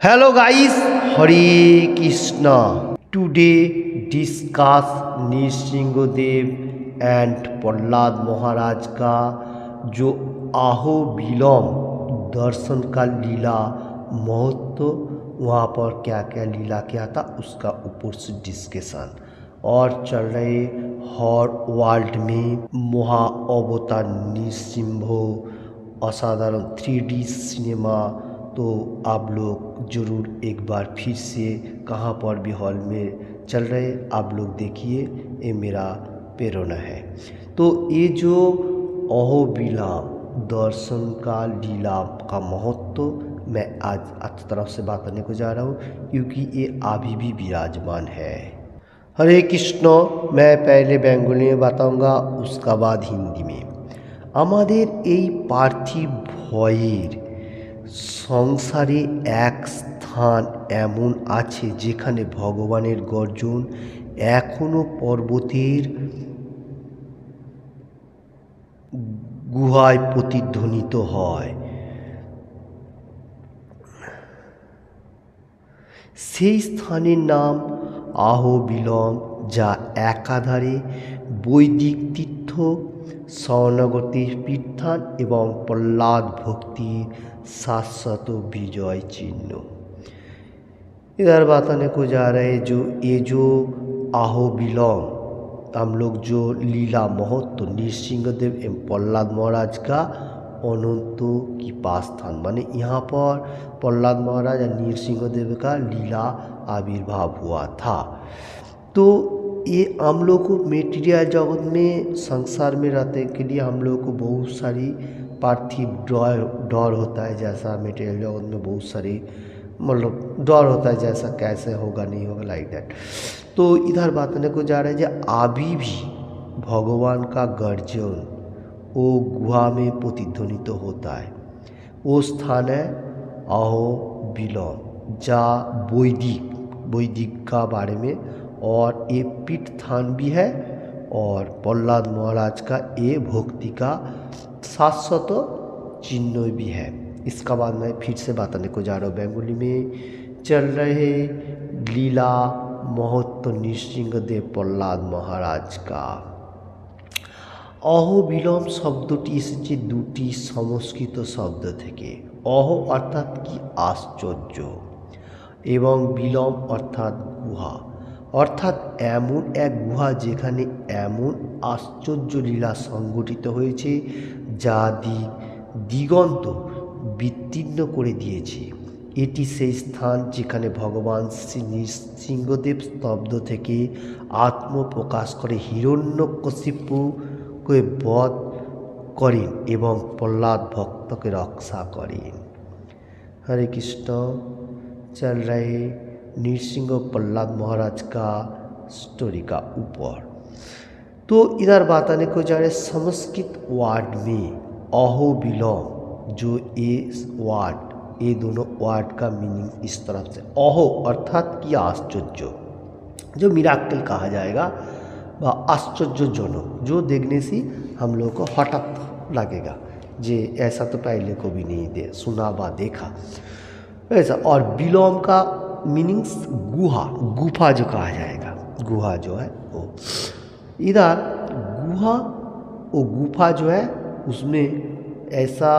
Hello guys, Hare Krishna. Today discuss Narasimhadev and Prahlad Maharaj का जो आहो बिलोम दर्शन का लीला महत्व, वहाँ पर क्या क्या लीला क्या था उसका ऊपर से डिस्कशन और चल रहे हर वर्ल्ड में महा अवतार नृसिंह असाधारण 3D सिनेमा। तो आप लोग ज़रूर एक बार फिर से कहाँ पर भी हॉल में चल रहे आप लोग देखिए, ये मेरा प्रेरणा है। तो ये जो अहोबिलम दर्शन का लीला का महत्व मैं आज अच्छी तरफ से बात करने को जा रहा हूँ, क्योंकि ये अभी भी विराजमान है। हरे कृष्ण। मैं पहले बेंगली में बताऊँगा, उसका बाद हिंदी में। আমাদের এই পার্থিব ভয়ের সংসারে এক স্থান এমন আছে যেখানে ভগবানের গর্জন এখনো পর্বতের গুহায় প্রতিধ্বনিত হয়। সেই স্থানের নাম আহোবিলম, যা একাধারে বৈদিক তীর্থ, শরণাগতির পীঠান এবং प्रहलाद भक्ति शाश्वत विजय चिन्ह। इधर बताने को जा रहे जो ये जो आहोबिलम हम लोग जो लीला महत्व नृसिंहदेव एवं प्रहलाद महाराज का अनंत कृपा स्थान, माने यहाँ पर प्रहलाद महाराज और नृसिंहदेव का लीला आविर्भाव हुआ था। तो ये हम लोग को मेटीरियल जगत में संसार में रहने के लिए हम लोग को बहुत सारी पार्थिव डर होता है, जैसा मेटीरियल जगत में बहुत सारी मतलब डर होता है, जैसा कैसे होगा नहीं होगा लाइक दैट। तो इधर बात करने को जा रहे हैं जो अभी भी भगवान का गर्जन वो गुहा में प्रतिध्वनित तो होता है। वो स्थान है अहोबिलम, जहाँ वैदिक का बारे में और ये पीठ स्थान भी है और प्रहलाद महाराज का ये भक्ति का शाश्वत चिन्ह भी है। इसका बाद मैं फिर से बताने को जा रहा हूँ बेंगोली में। चल रहे लीला महत्व नृसिंहदेव प्रहलाद महाराज का। अहोबिलम शब्दটি এসেছে দুটি সংস্কৃত শব্দ থেকে। অহো অর্থাৎ কি আশ্চর্য এবং বিলম অর্থাৎ গুহা, অর্থাৎ এমন এক গুহা যেখানে এমন আশ্চর্য লীলা সংঘটিত হয়েছে যা দিগন্ত বিস্তীর্ণ করে দিয়েছে। এটি সেই স্থান যেখানে ভগবান শ্রী নৃসিংহদেব স্তব্ধ থেকে আত্মপ্রকাশ করে হিরণ্যকশিপুকে বধ করেন এবং প্রহ্লাদ ভক্তকে রক্ষা করেন। हरे कृष्ण। चल रहे नृसिंह प्रहलाद महाराज का स्टोरी का ऊपर। तो इधर बताने को जा रहे संस्कृत वर्ड में अहोबिलम, जो ये वर्ड ये दोनों वर्ड का मीनिंग इस तरफ से अहो अर्थात कि आश्चर्य, जो मिराकल कहा जाएगा व आश्चर्यजनक, जो देखने से हम लोग को हठात लगेगा जे ऐसा तो पहले को भी नहीं सुना व देखा ऐसा। और बिलोम का मीनिंग्स गुफा जो कहा जाएगा, गुहा जो है वो। इधर गुफा जो है उसमें ऐसा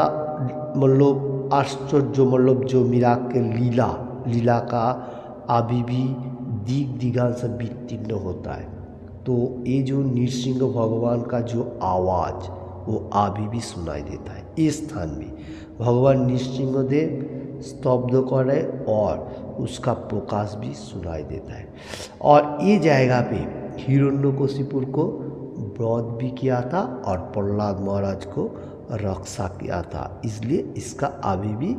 मतलब आश्चर्य मतलब जो मिराकल लीला का अभी भी दिगांत से विस्तीर्ण होता है। तो ये जो नृसिंह भगवान का जो आवाज़ वो अभी भी सुनाई देता है। इस स्थान में भगवान नृसिंहदेव स्तब्ध करे और उसका प्रकाश भी सुनाई देता है। और ये जगह पे हिरण्यकशिपुर को वध भी किया था और प्रहलाद महाराज को रक्षा किया था, इसलिए इसका अभी भी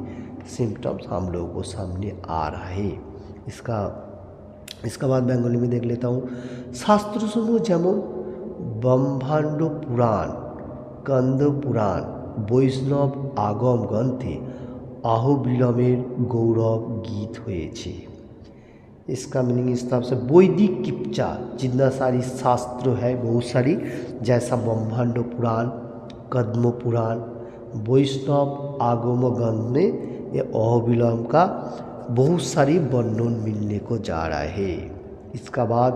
सिम्टम्स हम लोगों को सामने आ रहा है। इसका बाद बेंगली में देख लेता हूँ। शास्त्र समूह যেমন ব্রহ্মাণ্ড পুরাণ, স্কন্দ পুরাণ, বৈষ্ণব আগম গ্রন্থে আহোবিলমের गौरव गीत হয়েছে। इसका मीनिंग इस तरह से वैदिक किप्चा जितना सारी शास्त्र है बहुत सारी, जैसा ब्रह्मांड पुराण, कद्म पुराण, वैष्णव आगम ग्रंथ में ये अहोबिलम का बहुत सारी वर्णन मिलने को जा रहा है। इसका बाद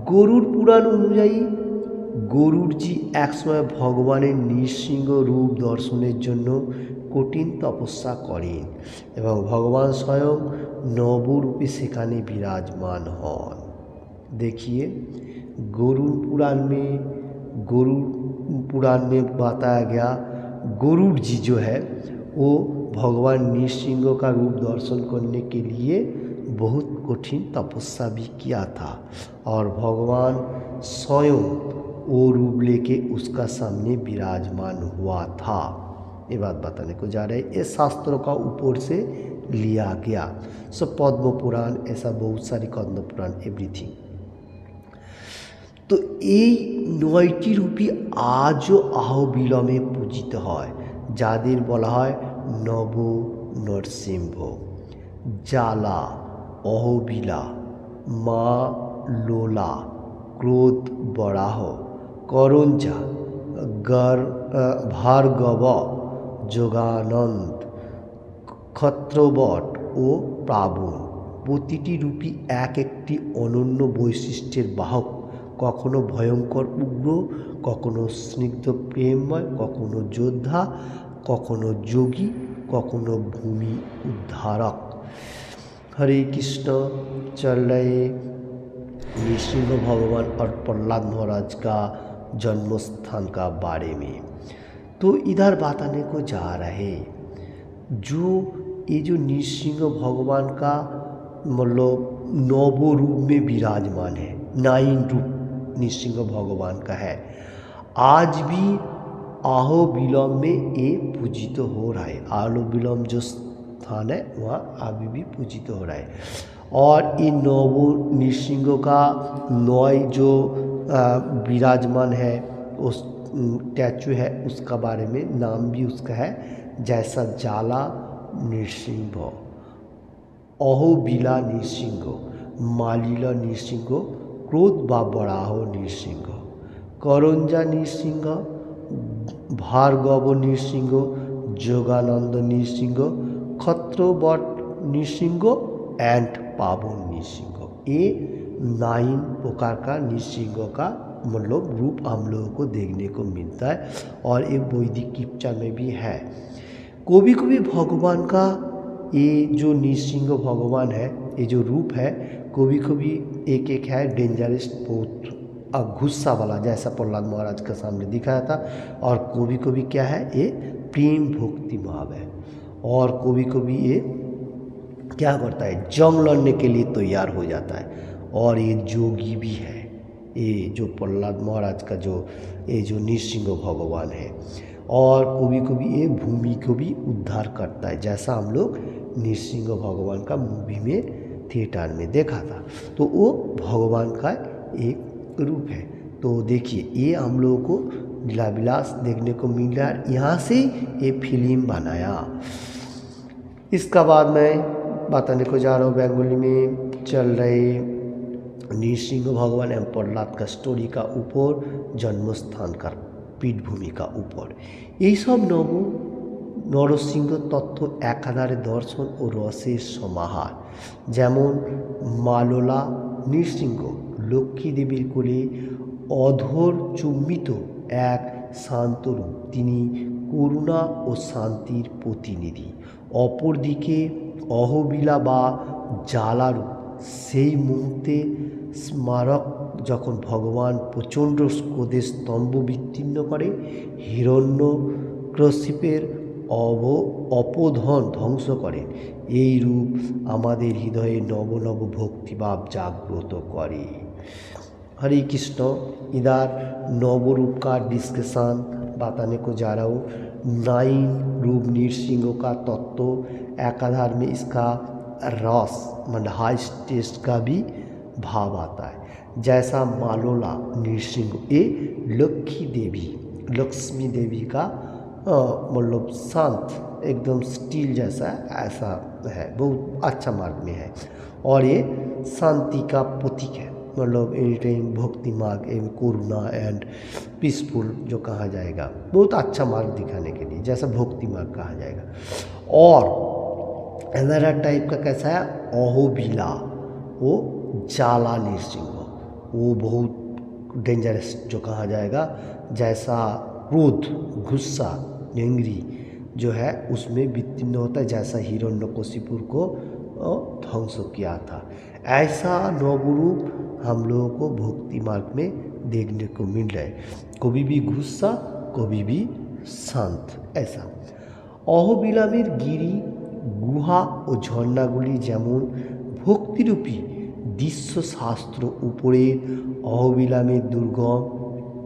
গরুড় পুরাণ অনুযায়ী গরুড়জি একসময় ভগবানের নৃসিংহ রূপ দর্শনের জন্য কঠিন তপস্যা করেন এবং ভগবান স্বয়ं নবরূপে সেখানে विराजमान हन। देखिए गरुड़ पुराण में बताया गया गरुड़ जी जो है वो भगवान नृसिंह का रूप दर्शन करने के लिए बहुत कठिन तपस्या भी किया था और भगवान स्वयं वो रूप लेके उसका सामने विराजमान हुआ था। ये बात बताने को जा रहे हैं। ये शास्त्रों का ऊपर से लिया गया। सो पद्म पुराण ऐसा बहुत सारी कन्द पुराण एवरीथिंग। तो এই ৯টি রূপই আজও আহোবিলমে পূজিত হয়, যাদের বলা হয় নব নরসিংহ, জ্বালা, অহোবিলা, মা লোলা, ক্রোধ বরাহ, করঞ্জা, ভার্গব, যোগানন্দ, ক্ষত্রবট ও প্লাবন। প্রতিটি রূপই এক একটি অনন্য বৈশিষ্ট্যের বাহক, কখনো ভয়ঙ্কর উগ্র, কখনো স্নিগ্ধ প্রেমময়, কখনো যোদ্ধা, কখনো যোগী, কখনো ভূমি उद्धारक। हरे कृष्ण। चल रहे नृसिंह भगवान और प्रहलाद महाराज का जन्म स्थान का बारे में। तो इधर बताने को जा रहे जो ये जो नृसिंह भगवान का मतलब नव रूप में विराजमान है, 9 रूप नृसिंह भगवान का है। आज भी आहोबिलम में ये पूजित हो रहा है। आहोबिलम जो स्थान है वहाँ अभी भी पूजित हो रहा है। और ये नव नृसिंह का 9 जो विराजमान है उस स्टैचू है, उसका बारे में नाम भी उसका है, जैसा ज्वाला नृसिंह, अहोबिला नृसिंह, मालिला नृसिंह, क्रोध बा बराह नृसिंह, करंजा नृसिंह, भार्गव नृसिंह, যোগানন্দ নৃসিংহ, ক্ষত্রবট नृसिंह एंड पावन नृसिंह। ये 9 प्रकार का नृसिंह का मतलब रूप हम लोगों को देखने को मिलता है और ये वैदिक किप्चा में भी है। कभी कभी भगवान का ये जो नृसिंह भगवान है, ये जो रूप है, कभी कभी एक एक है डेंजरस, बहुत गुस्सा वाला, जैसा प्रहलाद महाराज के सामने दिखाया था। और कभी कभी क्या है, ये प्रेम भक्ति भाव है। और कभी कभी ये क्या करता है, जंग लड़ने के लिए तैयार हो जाता है। और ये जोगी भी है, ये जो प्रहलाद महाराज का जो ये जो नृसिंह भगवान है। और कभी कभी ये भूमि को भी उद्धार करता है, जैसा हम लोग नृसिंह भगवान का मूवी में थिएटर में देखा था। तो वो भगवान का एक रूप है। तो देखिए ये हम लोगों को लीला विलास देखने को मिल रहा है, यहाँ से ये फिल्म बनाया। इसका बाद मैं बताने को जा रहा हूँ बंगाली में चल रहे नृसिंह भगवान एवं प्रहलाद का स्टोरी का ऊपर, जन्म स्थान का पीठभूमि का ऊपर। यही सब नव नरसिंह तत्व एकाधारे दर्शन और रसेर समाहार। जेमन मालोला नृसिंह लक्ष्मी देवीर कोले अधर चुम्बित एक शांत रूप, तिनी करुणा और शांतिर प्रतिनिधि। अपरदिके अहोबिला बा ज्वाला रूप, सेई मुहूर्ते स्मारक যখন ভগবান প্রচণ্ড ক্রোধে স্তম্ভ বিচ্ছিন্ন করে হিরণ্যকশিপের অপধন ধ্বংস করেন, এই রূপ আমাদের হৃদয়ে নব নব ভক্তিভাব জাগ্রত করে। हरे कृष्ण। इधर नव रूप का डिस्कशन बताने को जा रहा हूँ। 9 रूप नृसिंह का तत्व एकाधार में इसका रस मतलब हाई टेस्ट का भी भाव आता है। जैसा मालोला नृसिंह ये लक्ष्मी देवी का मतलब शांत एकदम स्टील जैसा ऐसा है, बहुत अच्छा मार्ग में है। और ये शांति का प्रतीक है, मतलब एनी टाइम भक्ति मार्ग एवं करुणा एंड पीसफुल जो कहा जाएगा, बहुत अच्छा मार्ग दिखाने के लिए, जैसा भक्ति मार्ग कहा जाएगा। और अनदर टाइप का कैसा है, अहोबिला, वो जाला नृसिंह, वो बहुत डेंजरस जो कहा जाएगा, जैसा क्रोध, गुस्सा, एंग्री जो है उसमें वित्तीर्ण होता है, जैसा हिरण्यकशिपु को ध्वंस किया था। ऐसा नवरूप हम लोगों को भक्ति मार्ग में देखने को मिल रहा है, कभी भी गुस्सा कभी भी शांत। ऐसा অহবিলামের গিরি, গুহা ও ঝর্ণাগুলি যেমন ভক্তিরূপী দৃশ্যশাস্ত্র, উপরে অহবিলামের দুর্গম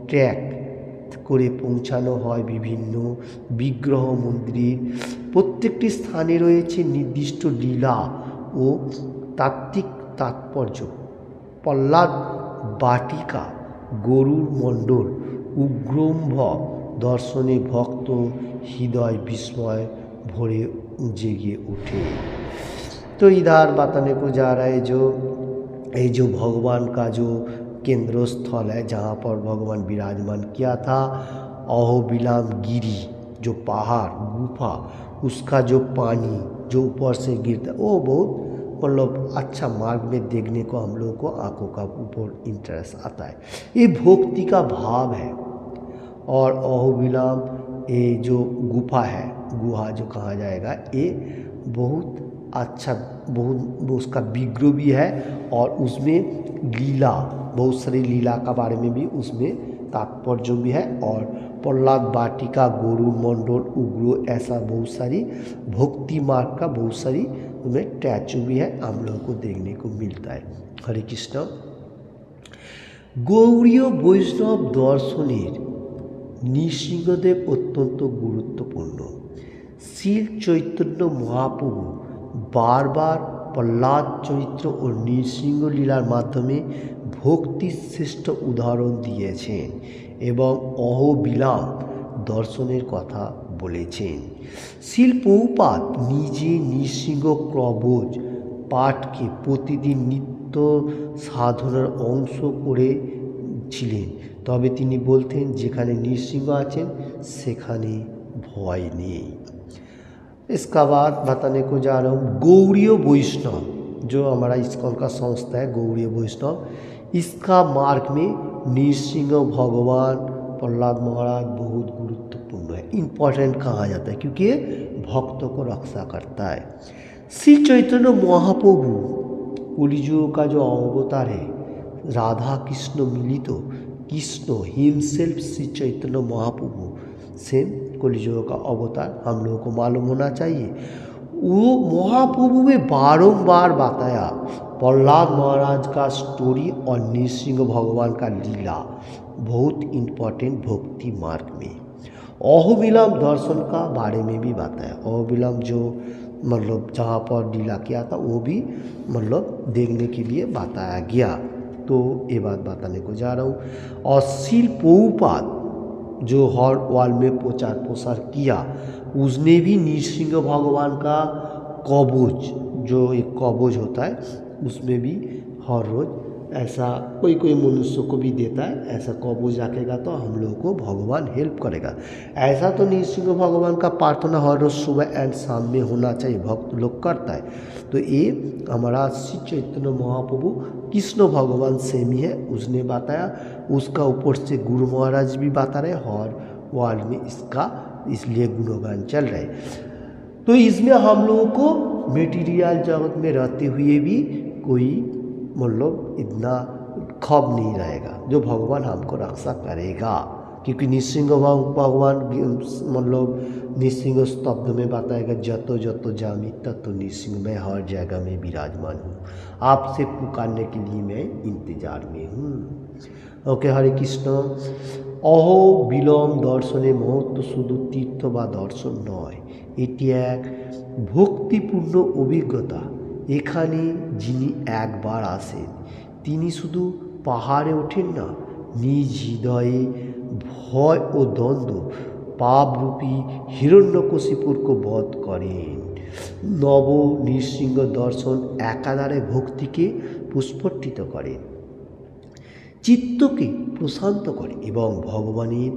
ট্র্যাক করে পৌঁছানো হয় বিভিন্ন বিগ্রহ মন্দিরের। প্রত্যেকটি স্থানে রয়েছে নির্দিষ্ট লীলা ও তাত্ত্বিক তাৎপর্য। প্রহ্লাদ বাটিকা, গরুর মণ্ডল, উগ্রম্ভ दर्शने भक्त हृदय विस्मय भरे जगे उठे। तो इधर बताने को जा रहा है जो भगवान का जो केंद्र स्थल है, जहाँ पर भगवान विराजमान किया था, अहोबिलाम गिरी, जो पहाड़ गुफा, उसका जो पानी जो ऊपर से गिरता है, वो बहुत मतलब अच्छा मार्ग में देखने को हम लोगों को आंखों का ऊपर इंटरेस्ट आता है। ये भक्ति का भाव है। और अहोबिलाम ये जो गुफा है, गुहा जो कहा जाएगा, ये बहुत अच्छा, बहुत उसका विग्रह भी है और उसमें लीला, बहुत सारी लीला का बारे में भी उसमें तात्पर्य भी है। और प्रहलाद वाटिका, गरुड़ मंडल, उग्र, ऐसा बहुत सारी भक्ति मार्ग का बहुत सारी उसमें स्टैचू भी है, हम लोगों को देखने को मिलता है। हरे कृष्ण। गौड़ीय वैष्णव दर्शनेर नृसिंहदेव अत्यंत गुरुत्वपूर्ण। श्री चैतन्य महाप्रभु बार बार प्रहलाद चरित्र और नृसिंह लीलार माध्यमे भक्ति श्रेष्ठ उदाहरण दिएছেন এবং অহবিলাম দর্শনের কথা বলেছেন। শিল প্রভুপাদ নিজে নৃসিংহ কবচ পাঠকে প্রতিদিন নিত্য সাধনার অংশ করেছিলেন। তবে তিনি বলতেন, যেখানে नृसिंह আছেন সেখানে ভয় নেই। इसका बाद बताने को जा रहा हूँ, गौड़ीय वैष्णव जो हमारा इस्कॉन का संस्था है, गौड़ीय वैष्णव, इसका मार्ग में नृसिंह भगवान प्रहलाद महाराज बहुत गुरुत्वपूर्ण है, इम्पोर्टेंट कहा जाता है, क्योंकि ये भक्तों को रक्षा करता है। श्री चैतन्य महाप्रभु कलियुग का जो अवतार है, राधा कृष्ण मिलित कृष्ण हिमसेल्फ श्री चैतन्य महाप्रभु, सेम कलियुग का अवतार हम लोगों को मालूम होना चाहिए। वो महाप्रभु में बारंबार बताया प्रहलाद महाराज का स्टोरी और नृसिंह भगवान का लीला, बहुत इम्पोर्टेंट भक्ति मार्ग में। अहोबिलाम दर्शन का बारे में भी बताया, अहोबिलाम जो मतलब जहाँ पर लीला किया था वो भी मतलब देखने के लिए बताया गया। तो ये बात बताने को जा रहा हूँ। और श्रील प्रभुपाद जो हर वर्ल्ड में प्रचार प्रसार किया, उसने भी नृसिंह भगवान का कवच, जो एक कवच होता है, उसमें भी हर रोज़ ऐसा कोई कोई मनुष्य को भी देता है, ऐसा कवच रखेगा तो हम लोगों को भगवान हेल्प करेगा। ऐसा तो नृसिंह भगवान का प्रार्थना हर रोज़ सुबह एंड शाम में होना चाहिए, भक्त लोग करता है। तो ये हमारा श्री चैतन्य महाप्रभु कृष्ण भगवान सेम ही है, उसने बताया, उसका ऊपर से गुरु महाराज भी बता रहे, हर वर्ल्ड में इसका इसलिए गुणगान चल रहा है। तो इसमें हम लोगों को मेटीरियल जगत में रहते हुए भी कोई मतलब इतना खौफ नहीं रहेगा, जो भगवान हमको रक्षा करेगा, क्योंकि नृसिंह भगवान मतलब नृसिंह स्तब्ध में बताएगा, जतो जतो जामी ततो नृसिंह, मैं हर जगह में विराजमान हूँ, आपसे पुकारने के लिए मैं इंतजार में हूँ। ओके, हरे कृष्ण। अहोबिलम दर्शने महत्व शुधु तीर्थ बा दर्शन नय, एटी एक भक्तिपूर्ण अभिज्ञता। এখানে যিনি একবার আসেন তিনি শুধু পাহাড়ে ওঠেন না, নিজ হৃদয়ে ভয় ও দ্বন্দ্ব পাপরূপী হিরণ্যকশিপুরকে বধ করেন। নব নৃসিংহ দর্শন একাধারে ভক্তিকে পুষ্পটিত করে, চিত্তকে প্রশান্ত করে এবং ভগবানের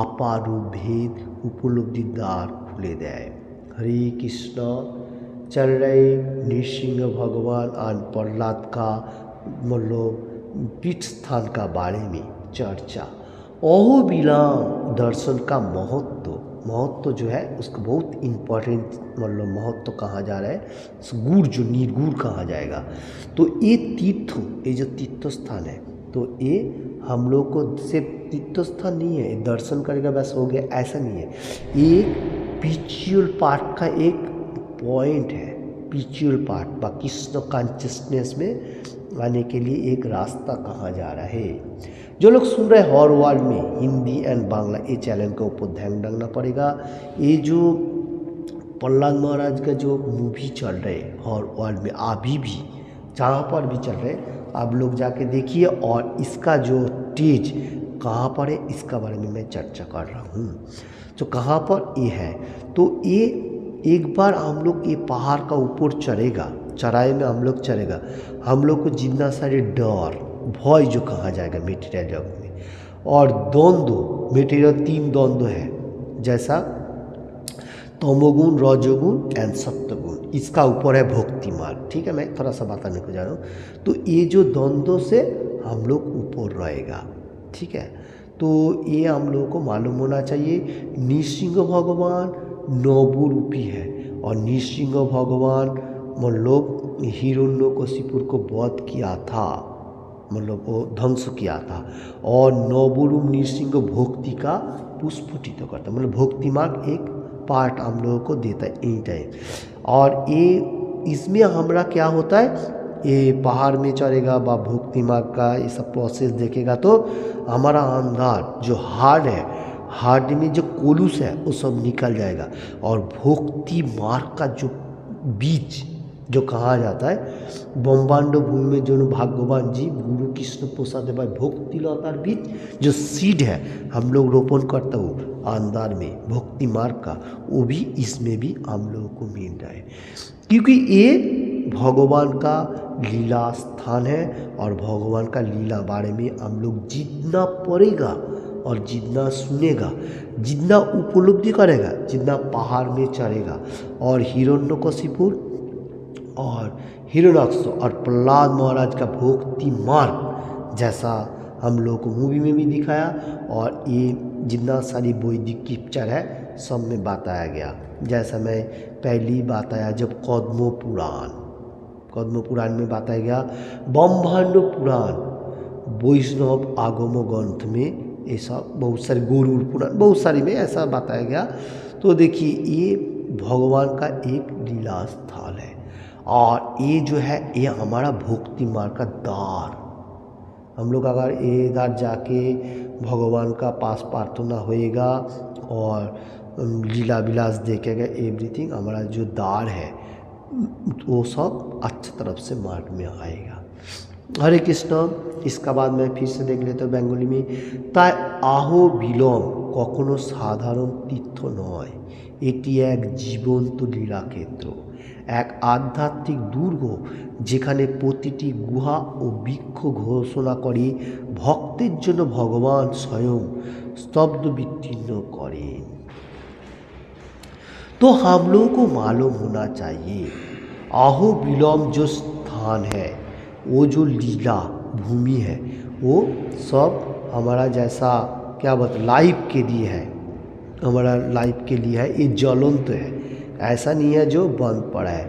আপার ভেদ উপলব্ধির দ্বার খুলে দেয়। হরে কৃষ্ণ। चल रहे नृसिंह भगवान और प्रहलाद का मतलब पीठ स्थान का बारे में चर्चा। अहोबिलम दर्शन का महत्व जो है उसको बहुत इम्पोर्टेंट मतलब महत्व कहा जा रहा है, गुड़ जो निर्गुण कहा जाएगा। तो ये जो तीर्थ स्थान है, तो ये हम लोग को सिर्फ तीर्थ स्थान नहीं है, ये दर्शन करेगा बस हो गया, ऐसा नहीं है। ये स्पिरिचुअल पार्ट का एक पॉइंट है, स्पिरिचुअल पार्ट व कृष्ण कॉन्शियसनेस में आने के लिए एक रास्ता कहा जा रहा है। जो लोग सुन रहे हैं हर वर्ल्ड में हिंदी एंड बांग्ला, ये चैनल के ऊपर ध्यान रखना पड़ेगा। ये जो प्रहलाद महाराज का जो मूवी चल रहे हर वर्ल्ड में अभी भी जहाँ पर भी चल रहे, आप लोग जाके देखिए। और इसका जो स्टेज कहाँ पर है इसका बारे में मैं चर्चा कर रहा हूँ। तो कहाँ पर ये है, तो ये एक बार हम लोग ये पहाड़ का ऊपर चढ़ेगा, चढ़ाई में हम लोग चढ़ेगा, हम लोग को जितना सारे डर भय जो कहा जाएगा मेटेरियल जगत में, और द्वंद्व मेटेरियल 3 द्वंद्व है, जैसा तमोगुण, रजोगुण एंड सत्वगुण, इसका ऊपर है भक्ति मार्ग। ठीक है, मैं थोड़ा सा बताने को जा रहा हूँ। तो ये जो द्वंद्व से हम लोग ऊपर रहेगा, ठीक है। तो ये हम लोगों को मालूम होना चाहिए। नृसिंह भगवान नवरूपी है, और नृसिंह भगवान मतलब हिरण्यकशिपु को वध किया था, मतलब वो ध्वंस किया था। और नवरूप नृसिंह भक्ति का पुष्पटित करता, मतलब भक्ति मार्ग एक पार्ट हम लोगों को देता है एनी टाइम। और ये इसमें हमारा क्या होता है, ये पहाड़ में चढ़ेगा व भक्ति मार्ग का ये सब प्रोसेस देखेगा, तो हमारा अंदर जो हार्ट है, हार्ट में जो कोलूस है वो सब निकल जाएगा। और भक्ति मार्ग का जो बीज जो कहा जाता है ब्रह्मांड भूमि में जो भगवान जी गुरु कृष्ण प्रसाद भाई भक्ति लतार बीज जो सीड है हम लोग रोपण करता हूँ अंदर में भक्ति मार्ग का, वो भी इसमें भी हम लोगों को मिल रहा है, क्योंकि ये भगवान का लीला स्थान है। और भगवान का लीला बारे में हम लोग जितना पढ़ेगा और जितना सुनेगा, जितना उपलब्धि करेगा, जितना पहाड़ में चढ़ेगा, और हिरण्यकशिपु और हिरण्याक्ष और प्रहलाद महाराज का भक्ति मार्ग जैसा हम लोग को मूवी में भी दिखाया, और ये जितना सारी वैदिक पिक्चर है सब में बताया गया। जैसा मैं पहली बताया जब कद्म पुराण में बताया गया, ब्रह्मांड पुराण, वैष्णव आगम ग्रंथ में ये सब बहुत सारे, गरुड़ पुराण बहुत सारी में ऐसा बताया गया। तो देखिए ये भगवान का एक लीला स्थल है, और ये जो है ये हमारा भक्ति मार्ग का द्वार। हम लोग अगर ये इधर जाके भगवान का पास प्रार्थना होएगा और लीला विलास देखेगा, एवरीथिंग हमारा जो द्वार है वो सब अच्छी तरफ से मार्ग में आएगा। हरे कृष्ण। इसका बाद मैं फिर से देख लेता हूँ बेंगली में। তাই আহোবিলম কখনো সাধারণ তীর্থ নয়, এটি এক জীবন্ত লীলাক্ষেত্র, এক আধ্যাত্মিক দুর্গ যেখানে প্রতিটি গুহা ও বৃক্ষ ঘোষণা করে ভক্তের জন্য ভগবান স্বয়ং স্তব্ধ বিচ্ছিন্ন করেন। तो हम लोगों को मालूम होना चाहिए अहोबिलम जो स्थान है, वो जो लीला भूमि है, वो सब हमारा जैसा क्या बता लाइफ के लिए है, हमारा लाइफ के लिए है। ये ज्वलंत है, ऐसा नहीं है जो बंद पड़ा है।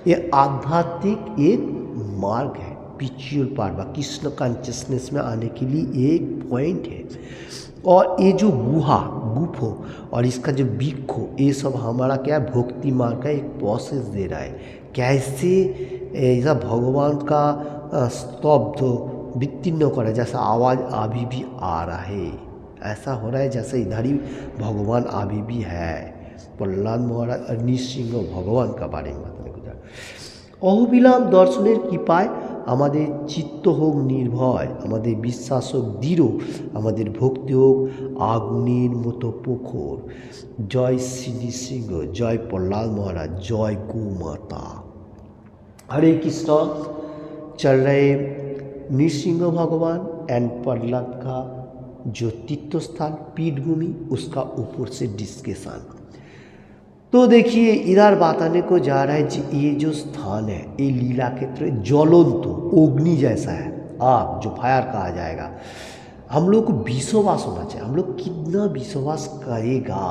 ये आध्यात्मिक एक मार्ग है, स्पिरिचुअल पार्ट व कृष्ण कॉन्शियसनेस में आने के लिए एक पॉइंट है। और ये जो गुफो और इसका जो वृक्ष ये सब हमारा क्या है, भक्ति मार्ग का एक प्रोसेस दे रहा है। कैसे ऐसा भगवान का स्तब्ध वितीर्ण करे, जैसा आवाज़ अभी भी आ रहा है, ऐसा हो रहा है जैसे इधर ही भगवान अभी भी है। प्रहलाद महाराज नृसिंह भगवान का बारे में बताने को जा। अहोबिलम दर्शनेर कृपाय আমাদের চিত্ত হোক নির্ভয়, আমাদের বিশ্বাস হোক দৃঢ়, আমাদের ভক্তি হোক আগুনের মতো প্রখর। জয় শ্রী নৃসিংহ, জয় प्रहलाद महाराज, जय गौ माता। हरे कृष्ण। चल रहे नृसिंह भगवान एंड प्रहलाद का जो तीर्थ स्थान पीठभूमि उसका ऊपर से डिस्कशन। तो देखिए इधर बताने को जा रहा है जी, ये जो स्थान है ये लीला क्षेत्र ज्वलंत अग्नि जैसा है, आग जो फायर कहा जाएगा। हम लोग को विश्वास होना चाहिए, हम लोग कितना विश्वास करेगा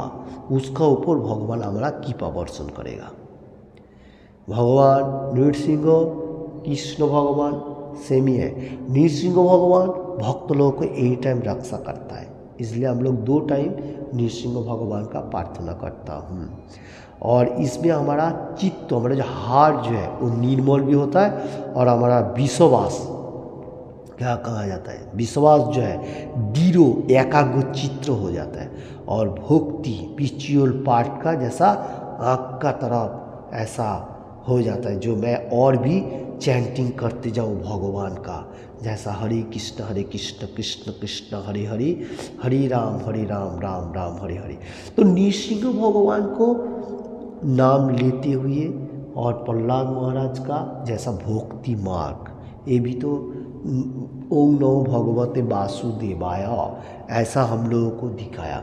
उसका ऊपर भगवान हमारा कृपा वर्षण करेगा। भगवान नृसिंह कृष्ण भगवान सेम ही है। नृसिंह भगवान भक्त लोगों को एनी टाइम रक्षा करता है, इसलिए हम लोग 2 टाइम नृसिंह भगवान का प्रार्थना करता हूँ। और इसमें हमारा चित्त, हमारा जो हार्ट जो है वो निर्मल भी होता है और हमारा विश्वास, क्या कहा जाता है, विश्वास जो है दृढ़ एकाग्र चित्र हो जाता है। और भक्ति स्पिरिचुअल पार्ट का जैसा आँख का तरफ ऐसा हो जाता है, जो मैं और भी चैंटिंग करते जाऊँ भगवान का, जैसा हरे कृष्ण कृष्ण कृष्ण हरे हरे, हरे राम राम राम हरे हरे। तो नृसिंह भगवान को नाम लेते हुए और प्रहलाद महाराज का जैसा भक्ति मार्ग, ये भी तो ओम नमो भगवते वासुदेवाय ऐसा हम लोगों को दिखाया।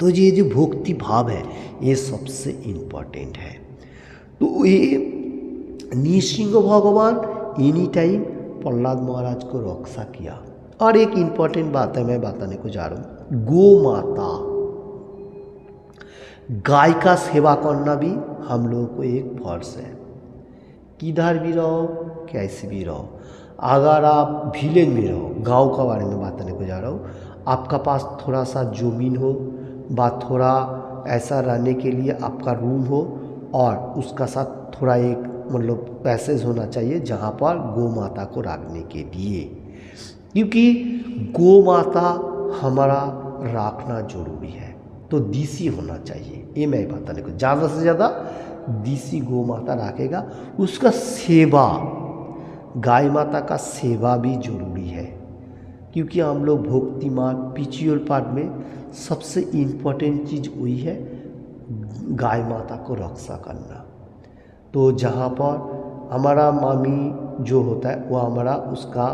तो ये जो भक्ति भाव है ये सबसे इम्पोर्टेंट है। तो ये नृसिंह भगवान एनी टाइम प्रहलाद महाराज को रक्षा किया। और एक इम्पॉर्टेंट बात है मैं बताने को जा रहा हूँ, गौ माता, गाय का सेवा करना भी हम लोगों को एक फर्ज है। किधर भी रहो, कैसे भी रहो, अगर आप विलेज में रहो, गांव का बारे में बताने को जा रहा हूँ, आपका पास थोड़ा सा ज़मीन हो, थोड़ा ऐसा रहने के लिए आपका रूम हो, और उसका साथ थोड़ा एक मतलब पैसेज होना चाहिए जहाँ पर गौ माता को रखने के लिए, क्योंकि गौ माता हमारा रखना जरूरी है। तो देसी होना चाहिए, ये मैं बताने को, ज़्यादा से ज़्यादा देसी गौ माता रखेगा। उसका सेवा, गाय माता का सेवा भी जरूरी है, क्योंकि हम लोग भक्ति मार्ग स्पिरिचुअल पार्ट में सबसे इम्पोर्टेंट चीज़ वही है, गाय माता को रक्षा करना। तो जहाँ पर हमारा मामी जो होता है वो हमारा उसका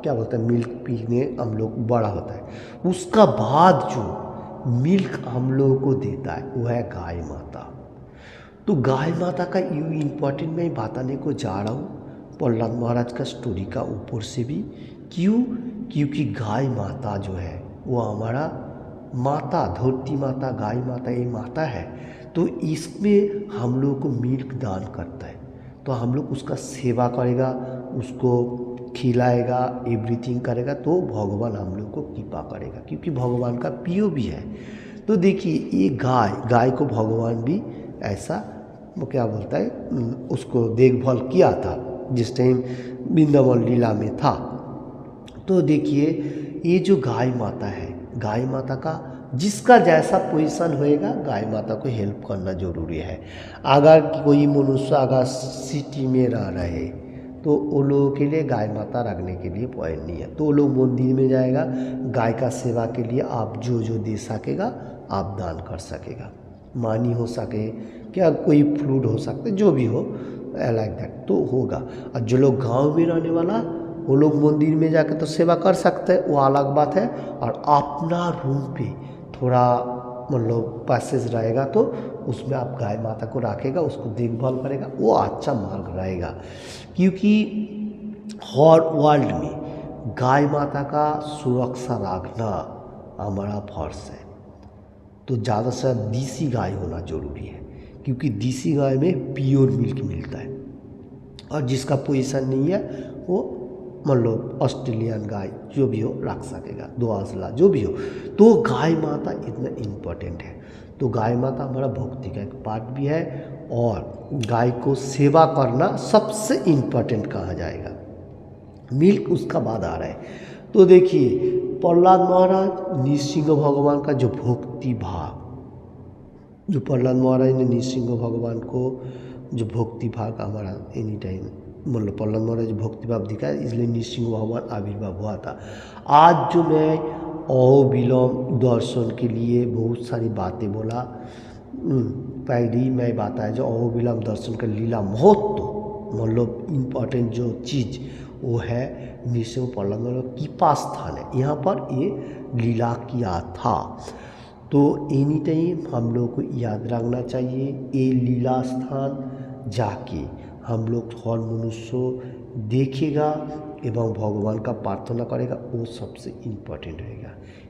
क्या बोलते हैं, मिल्क पीने हम लोग बड़ा होता है, उसका बाद जो मिल्क हम लोगों को देता है वो है गाय माता। तो गाय माता का यू इम्पोर्टेंट मैं बताने को जा रहा हूँ प्रहलाद महाराज का स्टोरी का ऊपर से भी। क्यों? क्योंकि गाय माता जो है वो हमारा माता, धरती माता, गाय माता ये माता है। तो इसमें हम लोगों को मिल्क दान करता है, तो हम लोग उसका सेवा करेगा, उसको खिलाएगा, एवरीथिंग करेगा, तो भगवान हम लोग को कृपा करेगा, क्योंकि भगवान का प्रिय भी है। तो देखिए ये गाय को भगवान भी ऐसा वो क्या बोलता है, उसको देखभाल किया था जिस टाइम वृंदावन लीला में था। तो देखिए ये जो गाय माता है, गाय माता का जिसका जैसा पोजीशन होएगा गाय माता को हेल्प करना जरूरी है। अगर कोई मनुष्य अगर सिटी में रह रहे तो वो लोगों के लिए गाय माता रखने के लिए पॉइंट नहीं है, तो वो लोग मंदिर में जाएगा, गाय का सेवा के लिए आप जो जो दे सकेगा आप दान कर सकेगा, मानी हो सके क्या कोई फ्लूड हो सकता है, जो भी हो लाइक दैट तो होगा। और जो लोग गांव में रहने वाला वो लोग मंदिर में जाकर तो सेवा कर सकते हैं, वो अलग बात है। और अपना रूम पे थोड़ा मतलब पैसेज रहेगा तो उसमें आप गाय माता को रखेगा, उसको देखभाल करेगा, वो अच्छा मार्ग रहेगा। क्योंकि हर वर्ल्ड में गाय माता का सुरक्षा रखना हमारा फर्ज है। तो ज़्यादा से ज़्यादा देसी गाय होना जरूरी है, क्योंकि देसी गाय में प्योर मिल्क मिलता है। और जिसका पोजीशन नहीं है वो मतलब ऑस्ट्रेलियन गाय जो भी हो रख सकेगा, दोआसला जो भी हो। तो गाय माता इतना इम्पोर्टेंट है। तो गाय माता हमारा भक्ति का एक पार्ट भी है, और गाय को सेवा करना सबसे इम्पोर्टेंट कहा जाएगा। मिल्क उसका बाद आ रहा है। तो देखिए प्रहलाद महाराज नृसिंह भगवान का जो भक्ति भाव, जो प्रहलाद महाराज ने नृसिंह भगवान को जो भक्ति भाव हमारा एनी टाइम मतलब प्रहलाद महाराज भक्ति भाव दिखाया, इसलिए नृसिंह भगवान आविर्भाव हुआ था। आज जो मैं अहोबिलम दर्शन के लिए बहुत सारी बातें बोला, पहली मैं बताया जो अहोबिलम दर्शन का लीला महत्व मतलब इम्पोर्टेंट जो चीज़ वो है नृसिंह प्रहलाद महाराज कृपा स्थान है, यहाँ पर ये लीला किया था। तो एनी टाइम हम लोग को याद रखना चाहिए ये लीला स्थान जाके हम लोग हर मनुष्य देखेगा एवं भगवान का प्रार्थना करेगा, वो सबसे इम्पोर्टेंट रहेगा।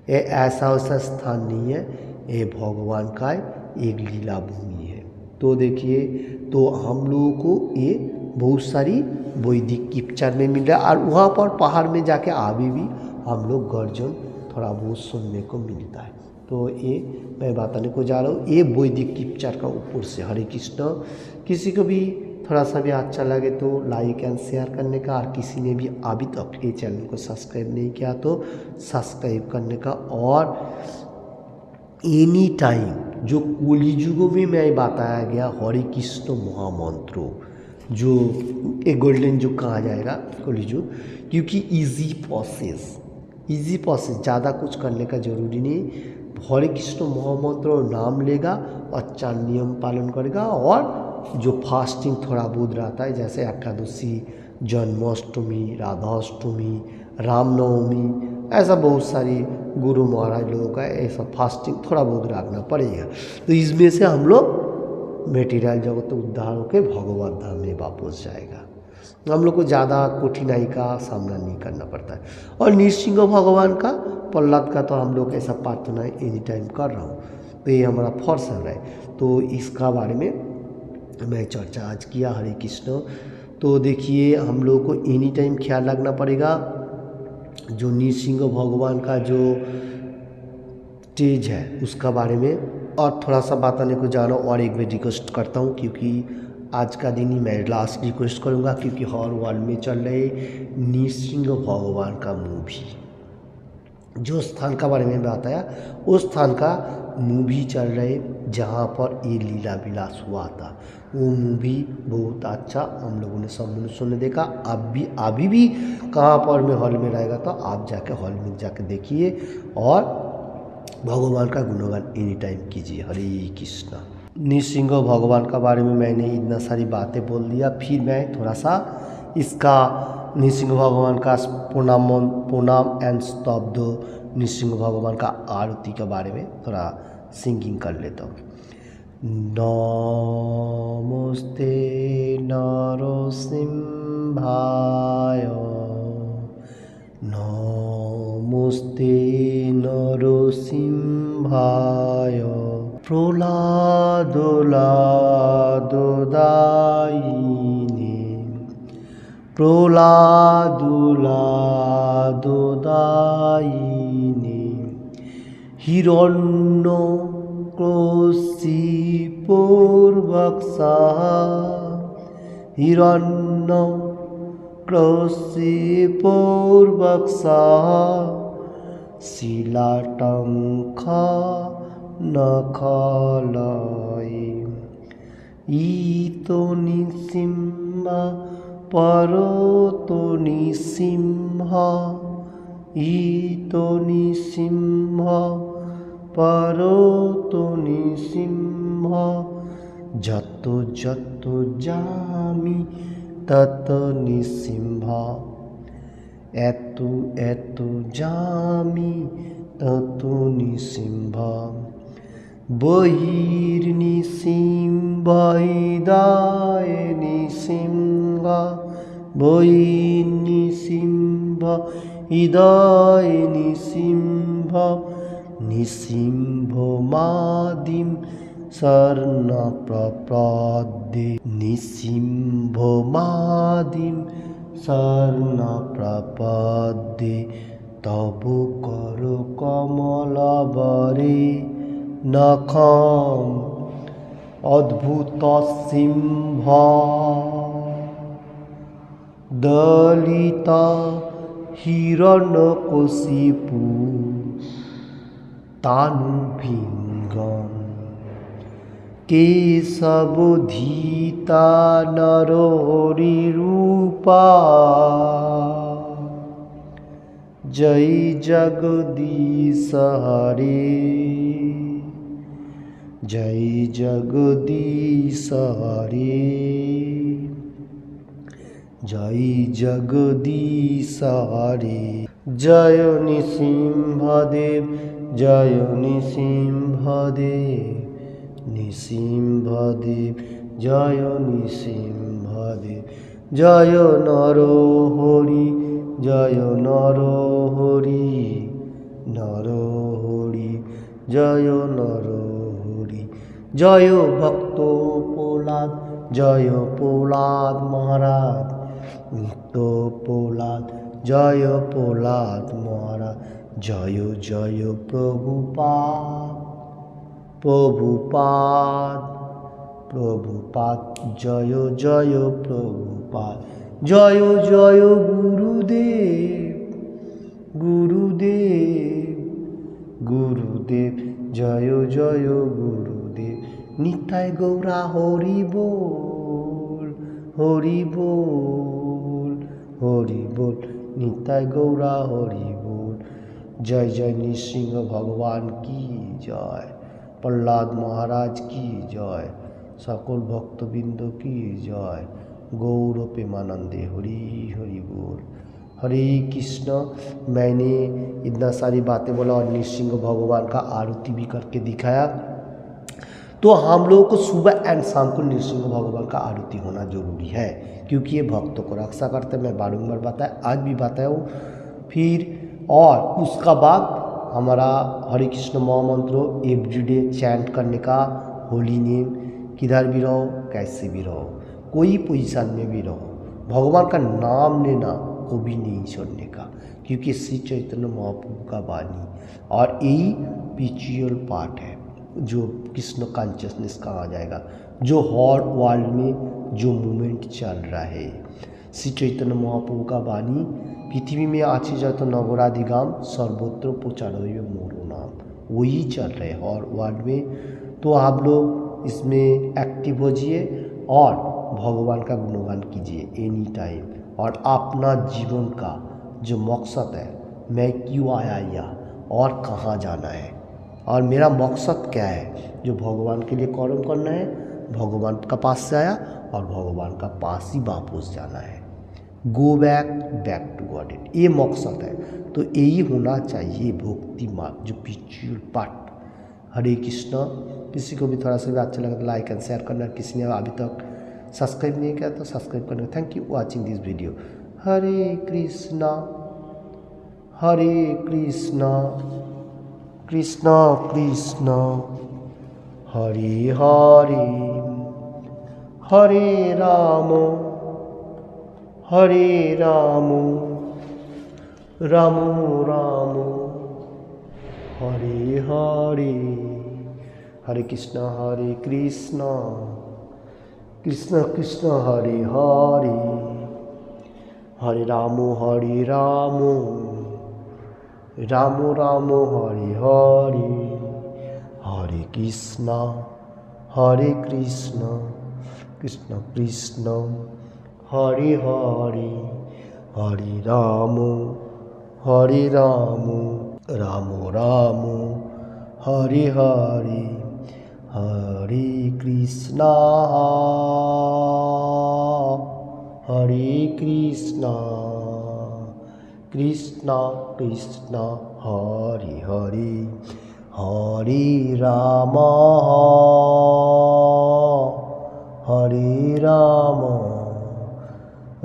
ये ऐसा वैसा स्थान नहीं है, ये भगवान का एक लीला भूमि है। तो देखिए, तो हम लोगों को ये बहुत सारी वैदिक पिक्चर में मिल रहा है और वहाँ पर पहाड़ में जाके अभी भी हम लोग गर्जन थोड़ा बहुत सुनने को मिलता है। तो ये मैं बताने को जा रहा हूँ, ये वैदिक पिक्चर का ऊपर से। हरे कृष्ण। किसी को भी थोड़ा सा भी अच्छा लगे तो लाइक एंड शेयर करने का, और किसी ने भी अभी तक ये चैनल को सब्सक्राइब नहीं किया तो सब्सक्राइब करने का। और एनी टाइम जो कलियुग में मैं बताया गया हरे कृष्ण महामंत्र, जो एक गोल्डन युग कहा जाएगा कलियुग, क्योंकि इजी प्रोसेस ज़्यादा कुछ करने का जरूरी नहीं। हरे कृष्ण महामंत्र और नाम लेगा, अच्छा नियम पालन करेगा, और जो फास्टिंग थोड़ा बहुत रहता है जैसे एकादशी, जन्माष्टमी, राधाष्टमी, रामनवमी, ऐसा बहुत सारी गुरु महाराज लोगों का ऐसा फास्टिंग थोड़ा बहुत रखना पड़ेगा। तो इसमें से हम लोग मेटीरियल जगत उद्धार होकर भगवत धाम में वापस जाएगा। हम लोग को ज़्यादा कठिनाई का सामना नहीं करना पड़ता है। और नृसिंह भगवान का, प्रहलाद का तो हम लोग ऐसा प्रार्थना एनी टाइम कर रहा हूँ, तो ये हमारा फर्ज है। तो इसका बारे में मैं चर्चा आज किया। हरे कृष्ण। तो देखिए, हम लोग को एनी टाइम ख्याल रखना पड़ेगा जो नृसिंह भगवान का जो स्टेज है उसका बारे में। और थोड़ा सा बताने को जा रहा हूँ, और एक बार रिक्वेस्ट करता हूँ, क्योंकि आज का दिन ही मैं लास्ट रिक्वेस्ट करूँगा, क्योंकि हर वर्ल्ड में चल रहे नृसिंह भगवान का मूवी, जो स्थान का बारे में बताया उस स्थान का मूवी चल रहे जहाँ पर ये लीला विलास हुआ था। वो मूवी बहुत अच्छा हम लोगों ने, सब मनुष्यों ने देखा। अभी भी कहाँ पर में हॉल में रहेगा, तो आप जाके हॉल में जाके देखिए और भगवान का गुणगान एनी टाइम कीजिए। हरे कृष्णा। नृसिंह भगवान का बारे में मैंने इतना सारी बातें बोल दिया, फिर मैं थोड़ा सा इसका नृसिंह भगवान का प्रणाम एंड स्तब्ध नृसिंह भगवान का आरती के बारे में थोड़ा सिंगिंग कर लेता हूँ। नमस्ते नरसिंहाय, नमस्ते नरसिंहाय, प्रह्लादोदायिने, प्रह्लादोदायिने, हिरण्यकशिपुर्वक्षः, हिरण्यकशिपुर्वक्षः, शीलाटङ्कनखलये, ईतो नृसिंह परोतो नृसिंह, ईतो नृसिंह परोतो नृसिंह, যত যত যামি তত নৃসিংহ, এত এত যামি তত নৃসিংহ, বহির্নৃসিংহ হৃদয়ে নৃসিংহ, বহির্নৃসিংহ হৃদয়ে নৃসিংহ, নৃসিংহ মাদিম শরণপ্রপদ্যে, নৃসিংহ মাদিম শরণপ্রপদ্যে, তব কর কমলবরে নখম অদ্ভুত সিংহ, দলিত হিরণ্যকশিপু তানুভিঙ্গম, কেশবধৃতা নরহরিরূপা, জয় জগদীশ হরে, জয় জগদীশ হরে, জয় জগদীশ হরে। জয় নৃসিংহদেব, জয় নৃসিংহদেব, নৃসিংহদেব জয় নৃসিংহদেব। জয় নরহরি, জয় নরহরি, নরহরি জয় নরহরি। জয় ভক্ত প্রহ্লাদ, জয় প্রহ্লাদ মহারাজ, নিত্য প্রহ্লাদ, জয় প্রহ্লাদ মহারাজ। জয় জয় প্রভুপাদ, প্রভুপাদ, প্রভুপাদ, জয় জয় প্রভুপাদ। জয় জয় গুরুদেব, গুরুদেব, গুরুদেব, জয় জয় গুরুদেব। নিতাই গৌরা হরি বল, হরি বল, হরি বল, নিতাই গৌরা হরি বল। জয় জয় নৃসিংহ ভগবান কি জয়, প্রহ্লাদ মহারাজ की जय, সকল ভক্তবৃন্দ की जय। गौर प्रेमानंदे हरि हरि बोल। हरे कृष्ण। मैंने इतना सारी बातें बोला और नृसिंह भगवान का आरती भी करके दिखाया। तो हम लोगों को सुबह एंड शाम को नृसिंह भगवान का आरती होना जरूरी है, क्योंकि ये भक्तों को रक्षा करते हैं। मैं बारंबार बताया, आज भी बताया हूँ। फिर और उसका बाद हमारा हरे कृष्ण महामंत्र एवरीडे चैंट करने का, होली नेम, किधर भी रहो कैसे भी रहो, कोई पोजीशन में भी रहो, भगवान का नाम लेना कभी नहीं छोड़ने का, क्योंकि श्री चैतन्य महाप्रभु का वाणी और यही स्पिरिचुअल पार्ट है जो कृष्ण कॉन्शियसनेस का आ जाएगा, जो हर वर्ल्ड में जो मूवमेंट चल रहा है। श्री चैतन्य महाप्रभु का वाणी पृथ्वी में আছে যত নগরাদিগাম सर्वत्र प्रचार मोरो नाम, वही चल रहे हर वर्ल्ड में। तो आप लोग इसमें एक्टिव हो जाइए और भगवान का गुणगान कीजिए एनी टाइम। और अपना जीवन का जो मकसद है, मैं क्यों आया यहाँ और कहाँ जाना है और मेरा मकसद क्या है, जो भगवान के लिए कर्म करना है, भगवान का पास से आया और भगवान का पास ही वापस जाना है। Go back, back to God, ये मकसद है। तो यही होना चाहिए भक्ति मार्ग, जो स्पिरिचुअल पार्ट। हरे कृष्ण। किसी को भी थोड़ा सा भी अच्छा लगा तो लाइक एंड शेयर करना, किसी ने अभी तक सब्सक्राइब नहीं किया तो सब्सक्राइब करना। Thank you watching this video. Hare Krishna, Hare Krishna, Krishna Krishna Hare Hare, Hare Ram, Hare Ram, Ram Ram, Hare Hare. Hare Krishna, Hare Krishna, Krishna Krishna Hare Hare, Hare Ram, Hare Ram, Ram Ram, Hare Hare. Hare Krishna, Hare Krishna, Krishna Krishna Hare Hare, Hare Ram, Hare Ram, Ram Ram, Hare Hare. Hare Krishna, Hare Krishna, Krishna Krishna Hare Hare, Hare Ram, Hare Ram,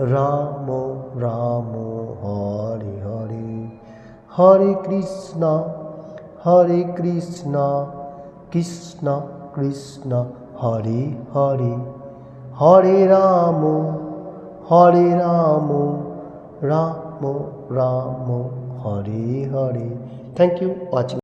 Ram Ram, Hare Hare. Hare Krishna, Hare Krishna, Krishna Krishna Hare Hare, Hare Ram, Hare Ram, Ram Ram, Hare Hare. Thank you watching.